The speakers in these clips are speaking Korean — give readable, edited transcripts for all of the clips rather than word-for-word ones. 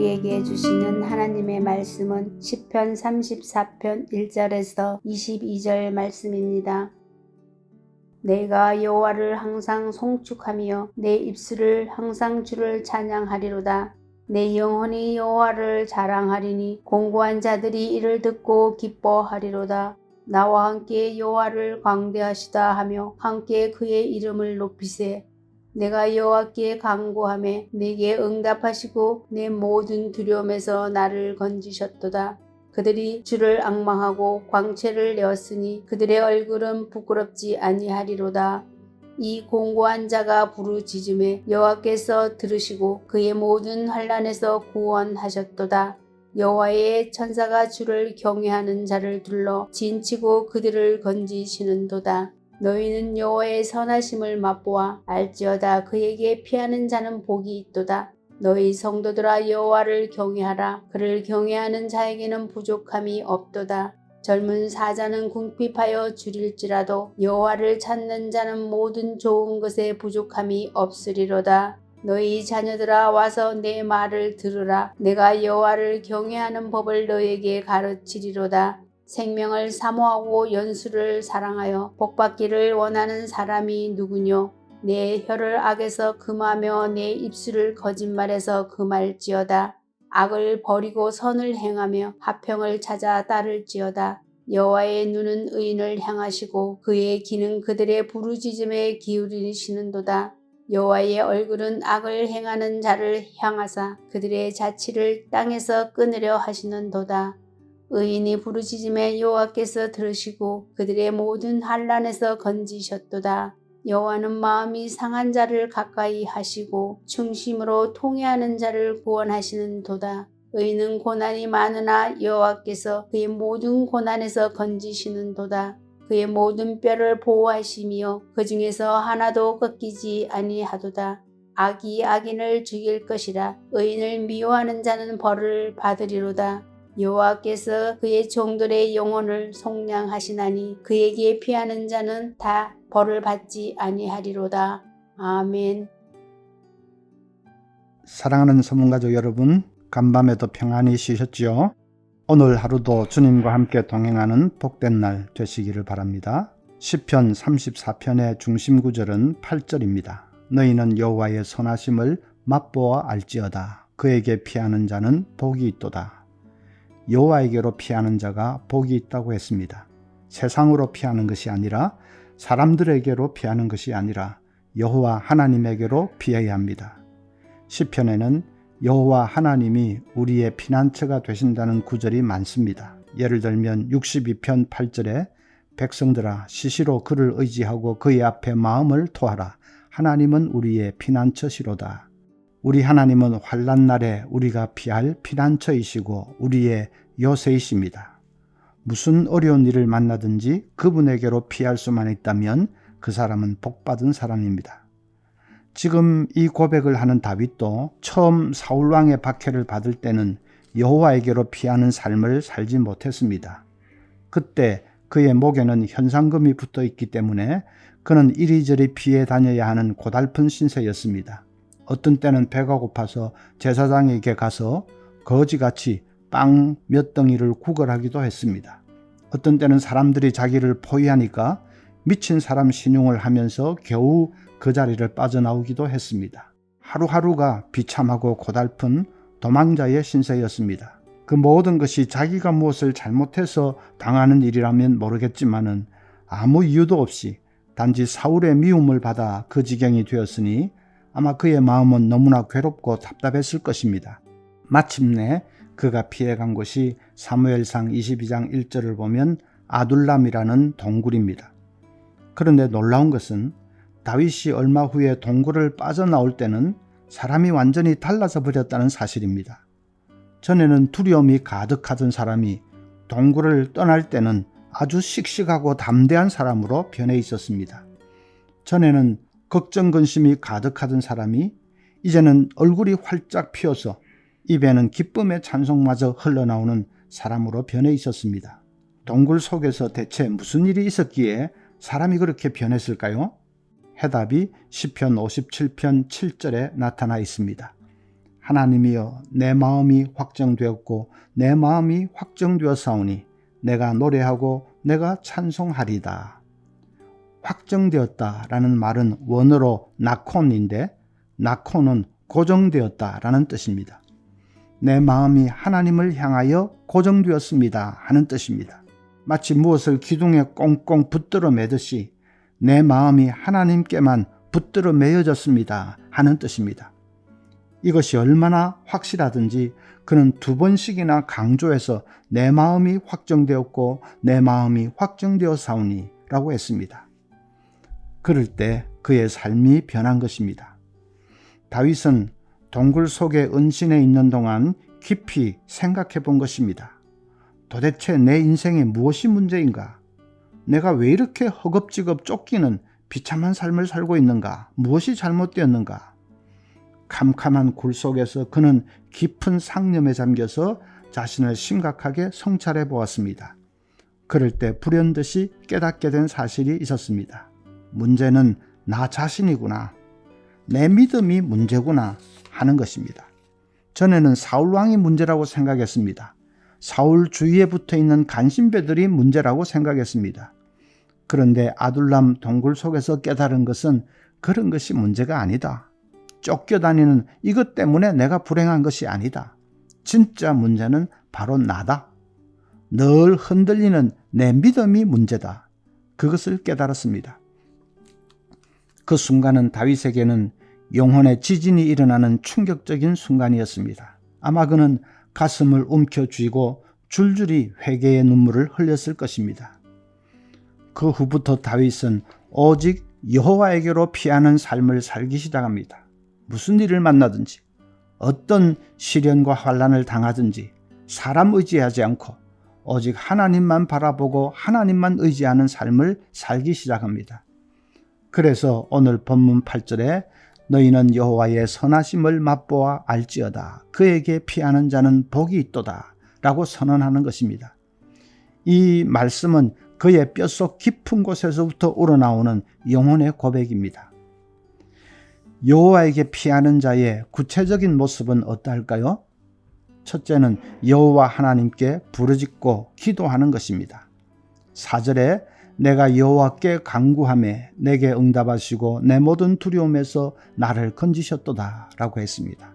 우리에게 주시는 하나님의 말씀은 시편 34편 1절에서 22절 말씀입니다. 내가 여호와를 항상 송축하며 내 입술을 항상 주를 찬양하리로다. 내 영혼이 여호와를 자랑하리니 공고한 자들이 이를 듣고 기뻐하리로다. 나와 함께 여호와를 광대하시다 하며 함께 그의 이름을 높이세. 내가 여호와께 간구하매 내게 응답하시고 내 모든 두려움에서 나를 건지셨도다. 그들이 주를 앙망하고 광채를 내었으니 그들의 얼굴은 부끄럽지 아니하리로다. 이 공고한 자가 부르짖음에 여호와께서 들으시고 그의 모든 환난에서 구원하셨도다. 여호와의 천사가 주를 경외하는 자를 둘러 진치고 그들을 건지시는도다. 너희는 여호와의 선하심을 맛보아 알지어다. 그에게 피하는 자는 복이 있도다. 너희 성도들아 여호와를 경외하라. 그를 경외하는 자에게는 부족함이 없도다. 젊은 사자는 궁핍하여 줄일지라도 여호와를 찾는 자는 모든 좋은 것에 부족함이 없으리로다. 너희 자녀들아 와서 내 말을 들으라. 내가 여호와를 경외하는 법을 너에게 가르치리로다. 생명을 사모하고 연수를 사랑하여 복받기를 원하는 사람이 누구뇨? 내 혀를 악에서 금하며 내 입술을 거짓말에서 금할지어다. 악을 버리고 선을 행하며 화평을 찾아 따를지어다. 여호와의 눈은 의인을 향하시고 그의 귀는 그들의 부르짖음에 기울이시는도다. 여호와의 얼굴은 악을 행하는 자를 향하사 그들의 자취를 땅에서 끊으려 하시는도다. 의인이 부르짖음에 여호와께서 들으시고 그들의 모든 환난에서 건지셨도다. 여호와는 마음이 상한 자를 가까이 하시고 충심으로 통회하는 자를 구원하시는도다. 의인은 고난이 많으나 여호와께서 그의 모든 고난에서 건지시는도다. 그의 모든 뼈를 보호하시며 그 중에서 하나도 꺾이지 아니하도다. 악이 악인을 죽일 것이라. 의인을 미워하는 자는 벌을 받으리로다. 여호와께서 그의 종들의 영혼을 속량하시나니 그에게 피하는 자는 다 벌을 받지 아니하리로다. 아멘. 사랑하는 성문가족 여러분, 간밤에도 평안히 쉬셨지요? 오늘 하루도 주님과 함께 동행하는 복된 날 되시기를 바랍니다. 시편 34편의 중심 구절은 8절입니다. 너희는 여호와의 선하심을 맛보아 알지어다. 그에게 피하는 자는 복이 있도다. 여호와에게로 피하는 자가 복이 있다고 했습니다. 세상으로 피하는 것이 아니라 사람들에게로 피하는 것이 아니라 여호와 하나님에게로 피해야 합니다. 시편에는 여호와 하나님이 우리의 피난처가 되신다는 구절이 많습니다. 예를 들면 62편 8절에 백성들아 시시로 그를 의지하고 그의 앞에 마음을 토하라. 하나님은 우리의 피난처시로다. 우리 하나님은 환난 날에 우리가 피할 피난처이시고 우리의 요새이십니다. 무슨 어려운 일을 만나든지 그분에게로 피할 수만 있다면 그 사람은 복받은 사람입니다. 지금 이 고백을 하는 다윗도 처음 사울왕의 박해를 받을 때는 여호와에게로 피하는 삶을 살지 못했습니다. 그때 그의 목에는 현상금이 붙어 있기 때문에 그는 이리저리 피해 다녀야 하는 고달픈 신세였습니다. 어떤 때는 배가 고파서 제사장에게 가서 거지같이 빵 몇 덩이를 구걸하기도 했습니다. 어떤 때는 사람들이 자기를 포위하니까 미친 사람 신용을 하면서 겨우 그 자리를 빠져나오기도 했습니다. 하루하루가 비참하고 고달픈 도망자의 신세였습니다. 그 모든 것이 자기가 무엇을 잘못해서 당하는 일이라면 모르겠지만은 아무 이유도 없이 단지 사울의 미움을 받아 그 지경이 되었으니 아마 그의 마음은 너무나 괴롭고 답답했을 것입니다. 마침내 그가 피해간 곳이 사무엘상 22장 1절을 보면 아둘람이라는 동굴입니다. 그런데 놀라운 것은 다윗이 얼마 후에 동굴을 빠져나올 때는 사람이 완전히 달라져 버렸다는 사실입니다. 전에는 두려움이 가득하던 사람이 동굴을 떠날 때는 아주 씩씩하고 담대한 사람으로 변해 있었습니다. 전에는 걱정 근심이 가득하던 사람이 이제는 얼굴이 활짝 피어서 입에는 기쁨의 찬송마저 흘러나오는 사람으로 변해 있었습니다. 동굴 속에서 대체 무슨 일이 있었기에 사람이 그렇게 변했을까요? 해답이 시편 57편 7절에 나타나 있습니다. 하나님이여 내 마음이 확정되었고 내 마음이 확정되었사오니 내가 노래하고 내가 찬송하리다. 확정되었다라는 말은 원어로 나콘인데 나콘은 고정되었다라는 뜻입니다. 내 마음이 하나님을 향하여 고정되었습니다 하는 뜻입니다. 마치 무엇을 기둥에 꽁꽁 붙들어 매듯이 내 마음이 하나님께만 붙들어 매여졌습니다 하는 뜻입니다. 이것이 얼마나 확실하든지 그는 2번씩이나 강조해서 내 마음이 확정되었고 내 마음이 확정되었사오니 라고 했습니다. 그럴 때 그의 삶이 변한 것입니다. 다윗은 동굴 속에 은신해 있는 동안 깊이 생각해 본 것입니다. 도대체 내 인생에 무엇이 문제인가? 내가 왜 이렇게 허겁지겁 쫓기는 비참한 삶을 살고 있는가? 무엇이 잘못되었는가? 캄캄한 굴 속에서 그는 깊은 상념에 잠겨서 자신을 심각하게 성찰해 보았습니다. 그럴 때 불현듯이 깨닫게 된 사실이 있었습니다. 문제는 나 자신이구나. 내 믿음이 문제구나 하는 것입니다. 전에는 사울왕이 문제라고 생각했습니다. 사울 주위에 붙어있는 간신배들이 문제라고 생각했습니다. 그런데 아둘람 동굴 속에서 깨달은 것은 그런 것이 문제가 아니다. 쫓겨다니는 이것 때문에 내가 불행한 것이 아니다. 진짜 문제는 바로 나다. 늘 흔들리는 내 믿음이 문제다. 그것을 깨달았습니다. 그 순간은 다윗에게는 영혼의 지진이 일어나는 충격적인 순간이었습니다. 아마 그는 가슴을 움켜쥐고 줄줄이 회개의 눈물을 흘렸을 것입니다. 그 후부터 다윗은 오직 여호와에게로 피하는 삶을 살기 시작합니다. 무슨 일을 만나든지 어떤 시련과 환난을 당하든지 사람 의지하지 않고 오직 하나님만 바라보고 하나님만 의지하는 삶을 살기 시작합니다. 그래서 오늘 본문 8절에 너희는 여호와의 선하심을 맛보아 알지어다. 그에게 피하는 자는 복이 있도다 라고 선언하는 것입니다. 이 말씀은 그의 뼛속 깊은 곳에서부터 우러나오는 영혼의 고백입니다. 여호와에게 피하는 자의 구체적인 모습은 어떠할까요? 첫째는 여호와 하나님께 부르짖고 기도하는 것입니다. 4절에 내가 여호와께 간구하매 내게 응답하시고 내 모든 두려움에서 나를 건지셨도다 라고 했습니다.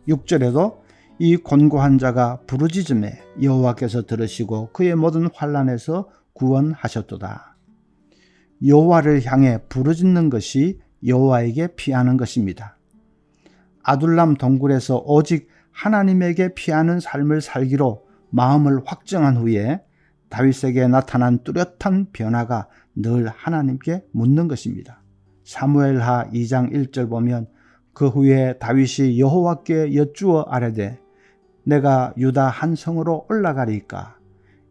6절에도 이 곤고한 자가 부르짖음에 여호와께서 들으시고 그의 모든 환난에서 구원하셨도다. 여호와를 향해 부르짖는 것이 여호와에게 피하는 것입니다. 아둘람 동굴에서 오직 하나님에게 피하는 삶을 살기로 마음을 확정한 후에 다윗에게 나타난 뚜렷한 변화가 늘 하나님께 묻는 것입니다. 사무엘하 2장 1절 보면 그 후에 다윗이 여호와께 여쭈어 아뢰되 내가 유다 한 성으로 올라가리까?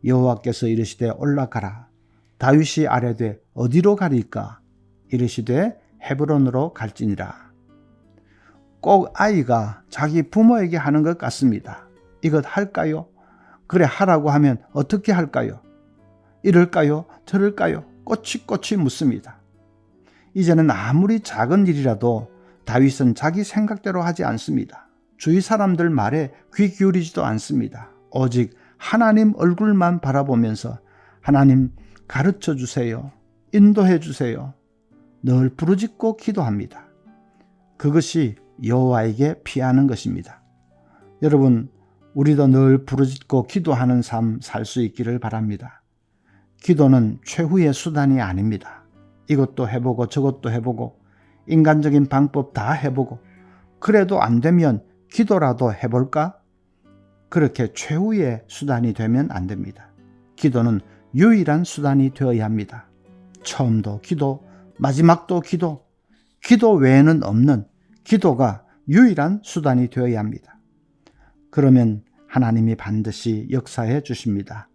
여호와께서 이르시되 올라가라. 다윗이 아뢰되 어디로 가리까? 이르시되 헤브론으로 갈지니라. 꼭 아이가 자기 부모에게 하는 것 같습니다. 이것 할까요? 그래 하라고 하면 어떻게 할까요? 이럴까요? 저럴까요? 꼬치꼬치 묻습니다. 이제는 아무리 작은 일이라도 다윗은 자기 생각대로 하지 않습니다. 주위 사람들 말에 귀 기울이지도 않습니다. 오직 하나님 얼굴만 바라보면서 하나님 가르쳐 주세요. 인도해 주세요. 늘 부르짖고 기도합니다. 그것이 여호와에게 피하는 것입니다. 여러분, 우리도 늘 부르짖고 기도하는 삶 살 수 있기를 바랍니다. 기도는 최후의 수단이 아닙니다. 이것도 해보고 저것도 해보고 인간적인 방법 다 해보고 그래도 안 되면 기도라도 해볼까? 그렇게 최후의 수단이 되면 안 됩니다. 기도는 유일한 수단이 되어야 합니다. 처음도 기도, 마지막도 기도, 기도 외에는 없는 기도가 유일한 수단이 되어야 합니다. 그러면 하나님이 반드시 역사해 주십니다.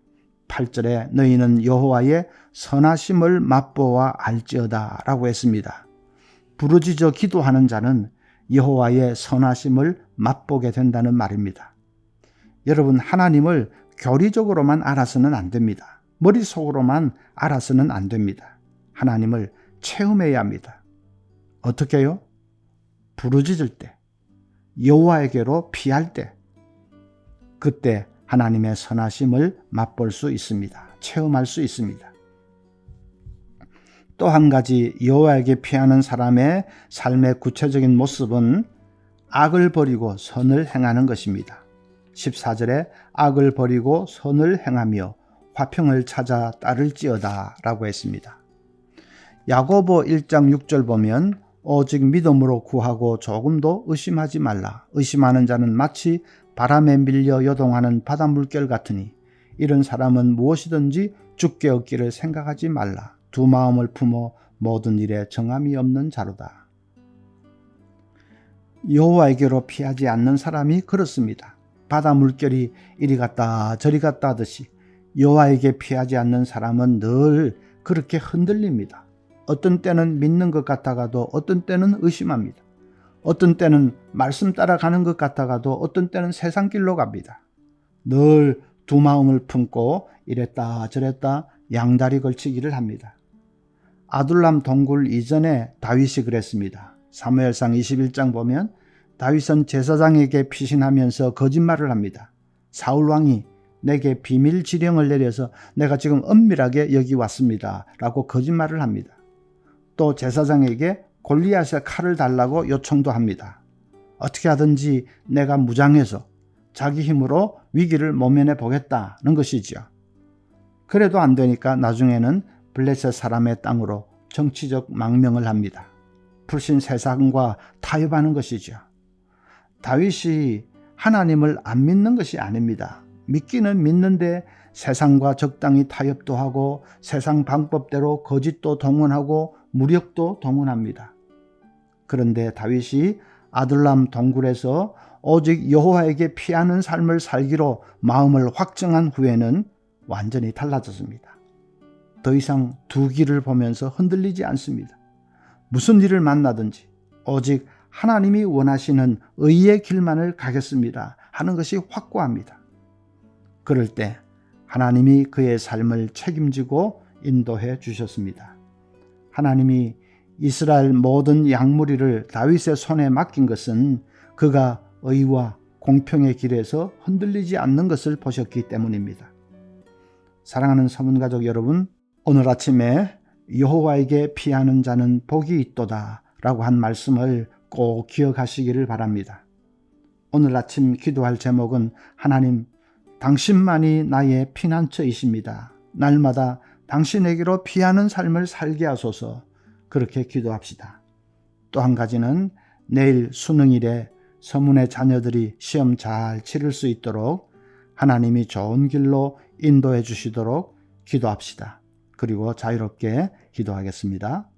8절에 너희는 여호와의 선하심을 맛보아 알지어다 라고 했습니다. 부르짖어 기도하는 자는 여호와의 선하심을 맛보게 된다는 말입니다. 여러분, 하나님을 교리적으로만 알아서는 안 됩니다. 머릿속으로만 알아서는 안 됩니다. 하나님을 체험해야 합니다. 어떻게 해요? 부르짖을 때, 여호와에게로 피할 때, 그때 하나님의 선하심을 맛볼 수 있습니다. 체험할 수 있습니다. 또 한 가지 여호와에게 피하는 사람의 삶의 구체적인 모습은 악을 버리고 선을 행하는 것입니다. 14절에 악을 버리고 선을 행하며 화평을 찾아 따를지어다 라고 했습니다. 야고보 1장 6절 보면 오직 믿음으로 구하고 조금도 의심하지 말라. 의심하는 자는 마치 바람에 밀려 요동하는 바닷물결 같으니 이런 사람은 무엇이든지 죽게 얻기를 생각하지 말라. 두 마음을 품어 모든 일에 정함이 없는 자로다. 여호와에게로 피하지 않는 사람이 그렇습니다. 바닷물결이 이리 갔다 저리 갔다 하듯이 여호와에게 피하지 않는 사람은 늘 그렇게 흔들립니다. 어떤 때는 믿는 것 같다가도 어떤 때는 의심합니다. 어떤 때는 말씀 따라가는 것 같다가도 어떤 때는 세상 길로 갑니다. 늘 두 마음을 품고 이랬다 저랬다 양다리 걸치기를 합니다. 아둘람 동굴 이전에 다윗이 그랬습니다. 사무엘상 21장 보면 다윗은 제사장에게 피신하면서 거짓말을 합니다. 사울 왕이 내게 비밀 지령을 내려서 내가 지금 은밀하게 여기 왔습니다 라고 거짓말을 합니다. 또 제사장에게 골리앗의 칼을 달라고 요청도 합니다. 어떻게 하든지 내가 무장해서 자기 힘으로 위기를 모면해 보겠다는 것이죠. 그래도 안 되니까 나중에는 블레셋 사람의 땅으로 정치적 망명을 합니다. 풀신 세상과 타협하는 것이죠. 다윗이 하나님을 안 믿는 것이 아닙니다. 믿기는 믿는데 세상과 적당히 타협도 하고 세상 방법대로 거짓도 동원하고 무력도 동원합니다. 그런데 다윗이 아둘람 동굴에서 오직 여호와에게 피하는 삶을 살기로 마음을 확정한 후에는 완전히 달라졌습니다. 더 이상 두 길을 보면서 흔들리지 않습니다. 무슨 일을 만나든지 오직 하나님이 원하시는 의의 길만을 가겠습니다 하는 것이 확고합니다. 그럴 때 하나님이 그의 삶을 책임지고 인도해 주셨습니다. 하나님이 이스라엘 모든 양무리를 다윗의 손에 맡긴 것은 그가 의와 공평의 길에서 흔들리지 않는 것을 보셨기 때문입니다. 사랑하는 서문가족 여러분, 오늘 아침에 여호와에게 피하는 자는 복이 있도다 라고 한 말씀을 꼭 기억하시기를 바랍니다. 오늘 아침 기도할 제목은 하나님, 당신만이 나의 피난처이십니다. 날마다 당신에게로 피하는 삶을 살게 하소서. 그렇게 기도합시다. 또 한 가지는 내일 수능일에 서문의 자녀들이 시험 잘 치를 수 있도록 하나님이 좋은 길로 인도해 주시도록 기도합시다. 그리고 자유롭게 기도하겠습니다.